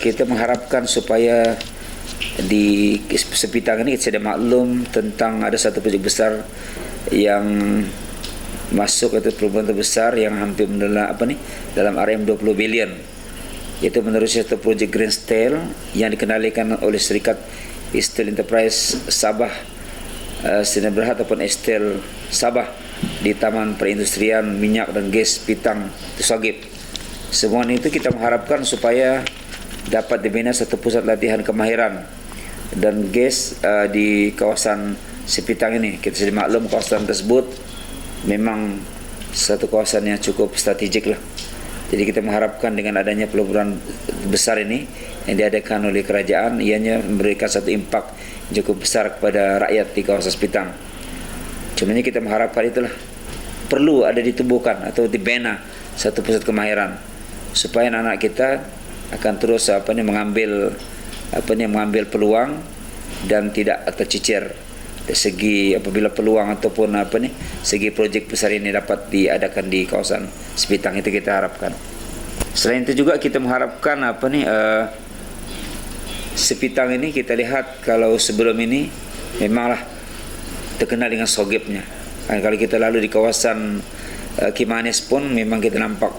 Kita mengharapkan supaya di Sepitang ini kita sudah maklum tentang ada satu projek besar yang masuk atau perubahan terbesar yang hampir dalam RM 20 bilion. Itu menerusi satu projek Green Steel yang dikendalikan oleh Serikat Steel Enterprise Sabah Sdn Bhd ataupun Steel Sabah di Taman Perindustrian Minyak dan Gas Pitang Tusagip. Semua itu kita mengharapkan supaya dapat dibina satu pusat latihan kemahiran dan gas di kawasan Sepitang ini. Kita sudah maklum kawasan tersebut memang satu kawasan yang cukup strategik lah. Jadi kita mengharapkan dengan adanya peleburan besar ini yang diadakan oleh kerajaan, ianya memberikan satu impak cukup besar kepada rakyat di kawasan Sepitang. Cumanya kita mengharapkan itulah perlu ada ditubuhkan atau dibina satu pusat kemahiran supaya anak-anak kita akan terus mengambil peluang dan tidak tercicir dari segi apabila peluang ataupun segi projek besar ini dapat diadakan di kawasan Sepitang. Itu kita harapkan. Selain itu juga kita mengharapkan Sepitang ini kita lihat kalau sebelum ini memanglah terkenal dengan sogepnya. Kalau kita lalu di kawasan Kimanis pun memang kita nampak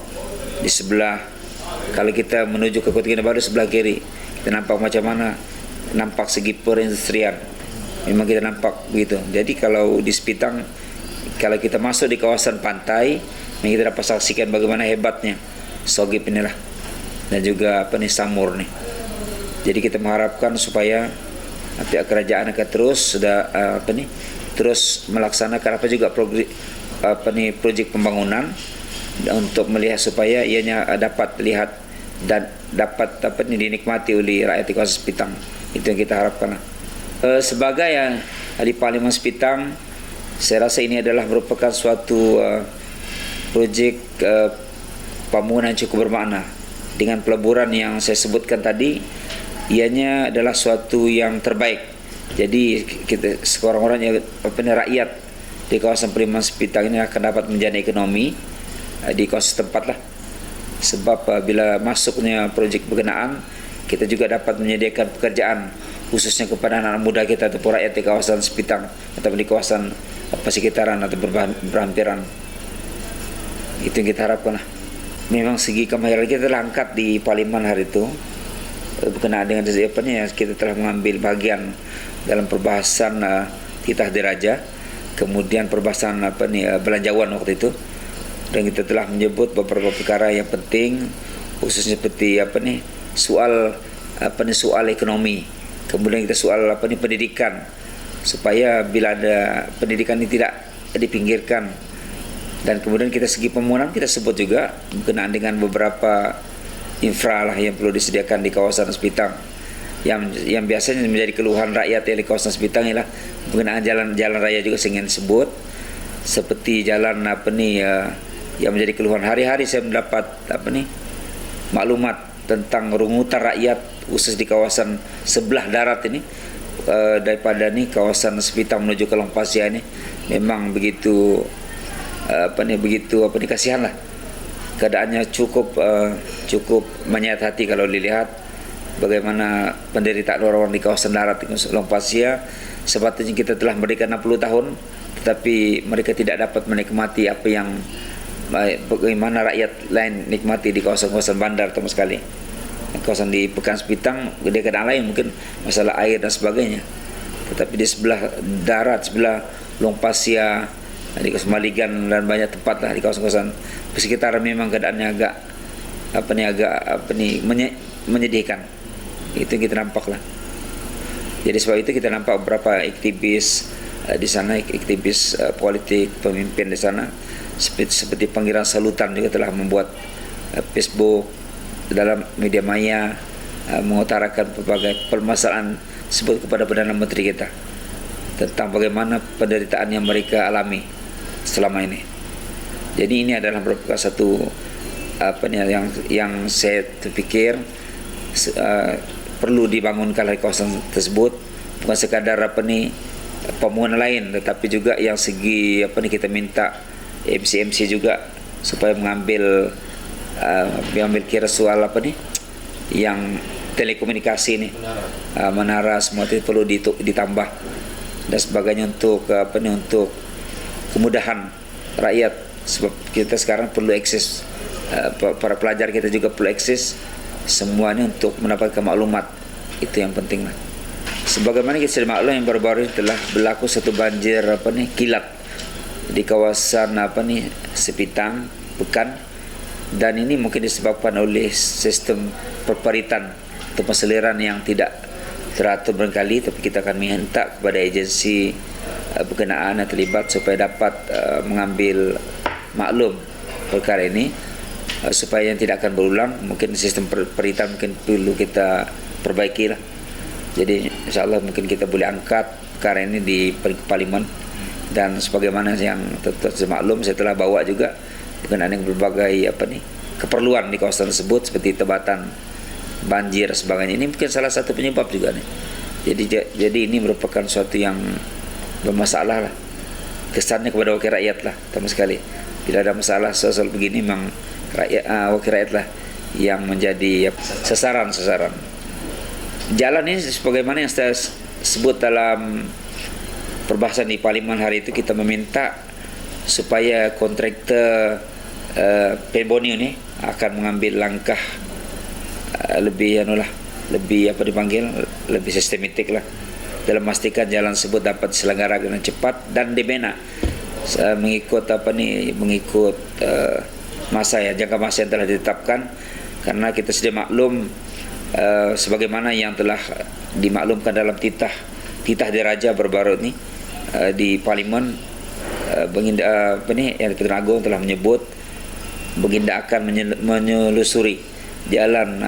di sebelah, kalau kita menuju ke Kota Kinabalu sebelah kiri kita nampak macam mana nampak segi perindustrian, memang kita nampak begitu. Jadi kalau di Sepitang, kalau kita masuk di kawasan pantai, kita dapat saksikan bagaimana hebatnya sogep inilah dan juga Samur nih. Jadi kita mengharapkan supaya pihak kerajaan akan terus terus melaksanakan projek pembangunan untuk melihat supaya ianya dapat lihat dan dapat dinikmati oleh rakyat di kawasan Sepitang. Itu yang kita harapkan. Sebagai di Parlimen Sepitang, saya rasa ini adalah merupakan suatu projek pembangunan yang cukup bermakna. Dengan peleburan yang saya sebutkan tadi, ianya adalah suatu yang terbaik. Jadi kita orang-orang yang rakyat di kawasan Parlimen Sepitang ini akan dapat menjadi ekonomi di kawasan tempat lah. Sebab bila masuknya projek berkenaan, kita juga dapat menyediakan pekerjaan khususnya kepada anak muda kita atau rakyat di kawasan Sepitang atau di kawasan sekitaran atau berhampiran. Itu yang kita harapkan lah. Memang segi kemahiran kita telah angkat di Parlimen hari itu berkenaan dengan kita telah mengambil bagian dalam perbahasan titah diraja, kemudian perbahasan belanjawan waktu itu, dan kita telah menyebut beberapa perkara yang penting khususnya seperti soal ekonomi, kemudian kita soal pendidikan, supaya bila ada pendidikan ini tidak dipinggirkan, dan kemudian kita segi pembangunan kita sebut juga berkenaan dengan beberapa infra lah yang perlu disediakan di kawasan Sepitang yang biasanya menjadi keluhan rakyat di kawasan Sepitang ialah berkenaan jalan raya juga saya ingin sebut, seperti jalan yang menjadi keluhan. Hari-hari saya mendapat maklumat tentang rungutan rakyat khusus di kawasan sebelah darat ini, daripada kawasan Sepitang menuju ke Lompasia ini memang begitu kasihan lah. Keadaannya cukup menyayat hati kalau dilihat bagaimana penderitaan orang-orang di kawasan darat di Lompasia. Sepatutnya kita telah merdeka 60 tahun tetapi mereka tidak dapat menikmati apa yang bagaimana rakyat lain nikmati di kawasan-kawasan bandar sama sekali. Kawasan di Pekan Sepitang dia keadaan lain, mungkin masalah air dan sebagainya, tetapi di sebelah darat, sebelah Lompasia, di kawasan Maligan dan banyak tempat lah di kawasan-kawasan sekitar memang keadaannya agak menyedihkan. Itu yang kita nampak lah. Jadi sebab itu kita nampak beberapa aktivis di sana, aktivis politik, pemimpin di sana seperti Panggilan Salutan juga telah membuat Facebook dalam media maya mengutarakan berbagai permasalahan sebut kepada Perdana Menteri kita tentang bagaimana penderitaan yang mereka alami selama ini. Jadi ini adalah merupakan satu yang saya terfikir perlu dibangunkan di kawasan tersebut, bukan sekadar pembangunan lain, tetapi juga yang segi kita minta MC juga supaya mengambil kira soal yang telekomunikasi ini, menara semua itu perlu ditambah dan sebagainya untuk untuk kemudahan rakyat, sebab kita sekarang perlu akses, para pelajar kita juga perlu akses semuanya untuk mendapatkan maklumat. Itu yang penting lah. Sebagaimana kita sudah maklum yang baru-baru ini telah berlaku satu banjir kilat di kawasan Sepitang, Pekan, dan ini mungkin disebabkan oleh sistem perparitan atau perseliran yang tidak teratur barangkali. Tapi kita akan minta kepada agensi berkenaan yang terlibat supaya dapat mengambil maklum perkara ini, supaya yang tidak akan berulang. Mungkin sistem perparitan mungkin perlu kita perbaiki lah. Jadi insyaAllah mungkin kita boleh angkat perkara ini di Parlimen. Dan sebagaimana yang maklum, saya telah bawa juga berkenaan dengan berbagai keperluan di kawasan tersebut seperti tebatan banjir sebagainya. Ini mungkin salah satu penyebab juga nih. Jadi ini merupakan suatu yang bermasalah lah. Kesannya kepada wakil rakyat lah, sama sekali. Bila ada masalah soal begini, memang wakil rakyat lah yang menjadi sasaran. Jalan ini sebagaimana yang saya sebut dalam perbahasan di Parlimen hari itu, kita meminta supaya kontraktor Pemborneo ini akan mengambil langkah lebih lebih sistematik lah dalam memastikan jalan tersebut dapat diselenggarakan dengan cepat dan dibina mengikut masa jangka masa yang telah ditetapkan. Karena kita sudah maklum sebagaimana yang telah dimaklumkan dalam titah diraja baru-baru ini di Parlimen, yang Pertuan Agong telah menyebut Baginda akan menyelusuri jalan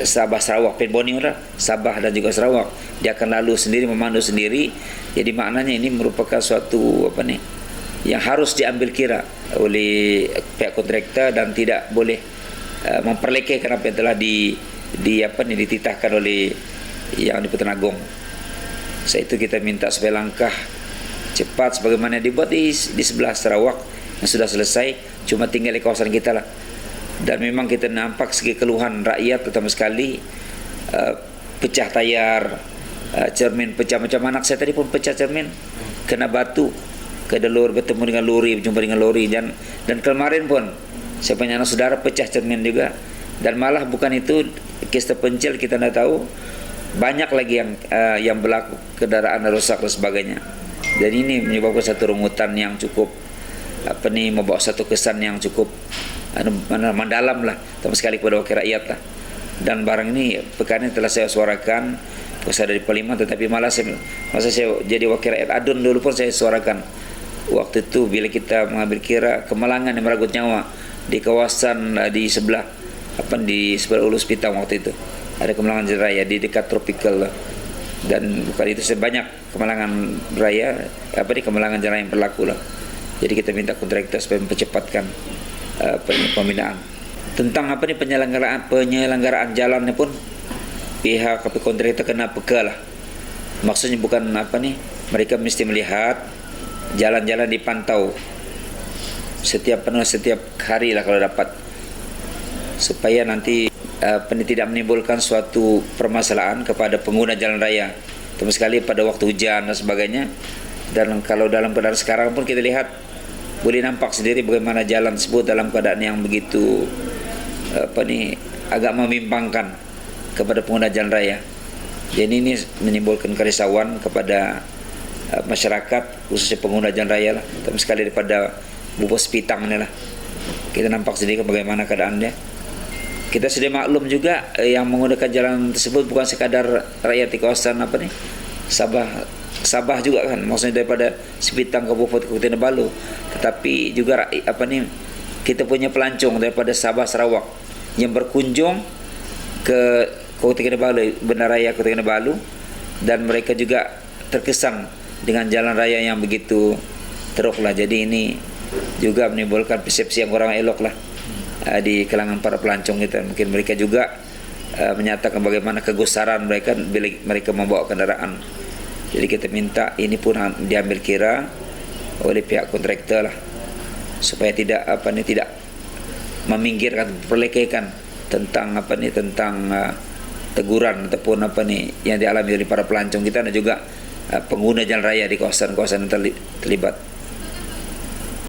Sabah Sarawak, Pemborneo lah, Sabah dan juga Sarawak. Dia akan lalu sendiri, memandu sendiri. Jadi maknanya ini merupakan suatu yang harus diambil kira oleh pihak kontraktor dan tidak boleh memperlekehkan apa yang telah dititahkan oleh yang di Pertuan Agong. Setelah itu kita minta supaya langkah cepat sebagaimana dibuat di sebelah Sarawak yang sudah selesai, cuma tinggal di kawasan kita lah. Dan memang kita nampak segi keluhan rakyat, terutama sekali pecah tayar, cermin pecah. Macam anak saya tadi pun pecah cermin, kena batu, bertemu dengan lori, berjumpa dengan lori. Dan kemarin pun saya punya anak saudara pecah cermin juga. Dan malah bukan itu, kes terpencil kita tidak tahu, banyak lagi yang berlaku, kendaraan rusak dan sebagainya. Dan ini menyebabkan satu rungutan yang cukup membawa satu kesan yang cukup mendalam lah, terutama sekali kepada wakil rakyat lah. Dan barang ini perkara ini telah saya suarakan saya dari Parlimen, tetapi masa saya jadi wakil rakyat Adun dulu pun saya suarakan waktu itu bila kita mengambil kira kemalangan yang meragut nyawa di kawasan di sebelah Ulu Sepitang. Waktu itu ada kemalangan jalan raya di dekat Tropical lah. Dan bukan itu sebanyak kemalangan raya kemalangan jalan yang berlaku lah. Jadi kita minta kontraktor supaya mempercepatkan pembinaan. Tentang penyelenggaraan jalannya pun pihak kontraktor kena peka lah. Maksudnya bukan mereka mesti melihat jalan-jalan dipantau setiap hari lah kalau dapat, supaya nanti tidak menimbulkan suatu permasalahan kepada pengguna jalan raya, terutama sekali pada waktu hujan dan sebagainya. Dan kalau dalam keadaan sekarang pun kita lihat boleh nampak sendiri bagaimana jalan tersebut dalam keadaan yang begitu agak membimbangkan kepada pengguna jalan raya. Jadi ini menimbulkan kerisauan kepada masyarakat, khususnya pengguna jalan raya lah, terutama sekali daripada Bubuk Sepitang ni lah. Kita nampak sendiri bagaimana keadaannya. Kita sudah maklum juga yang menggunakan jalan tersebut bukan sekadar rakyat di kawasan Sabah juga kan, maksudnya daripada Sepitang ke Beaufort ke Kinabalu, tetapi juga kita punya pelancong daripada Sabah Sarawak yang berkunjung ke Kota Kinabalu, Bandaraya Kota Kinabalu, dan mereka juga terkesan dengan jalan raya yang begitu teruk lah. Jadi ini juga menimbulkan persepsi yang kurang elok lah di kalangan para pelancong kita. Mungkin mereka juga menyatakan bagaimana kegusaran mereka bila mereka membawa kendaraan. Jadi kita minta ini pun diambil kira oleh pihak kontraktor lah, supaya tidak meminggirkan, perlekehkan tentang teguran ataupun yang dialami oleh para pelancong kita dan juga pengguna jalan raya di kawasan-kawasan yang terlibat.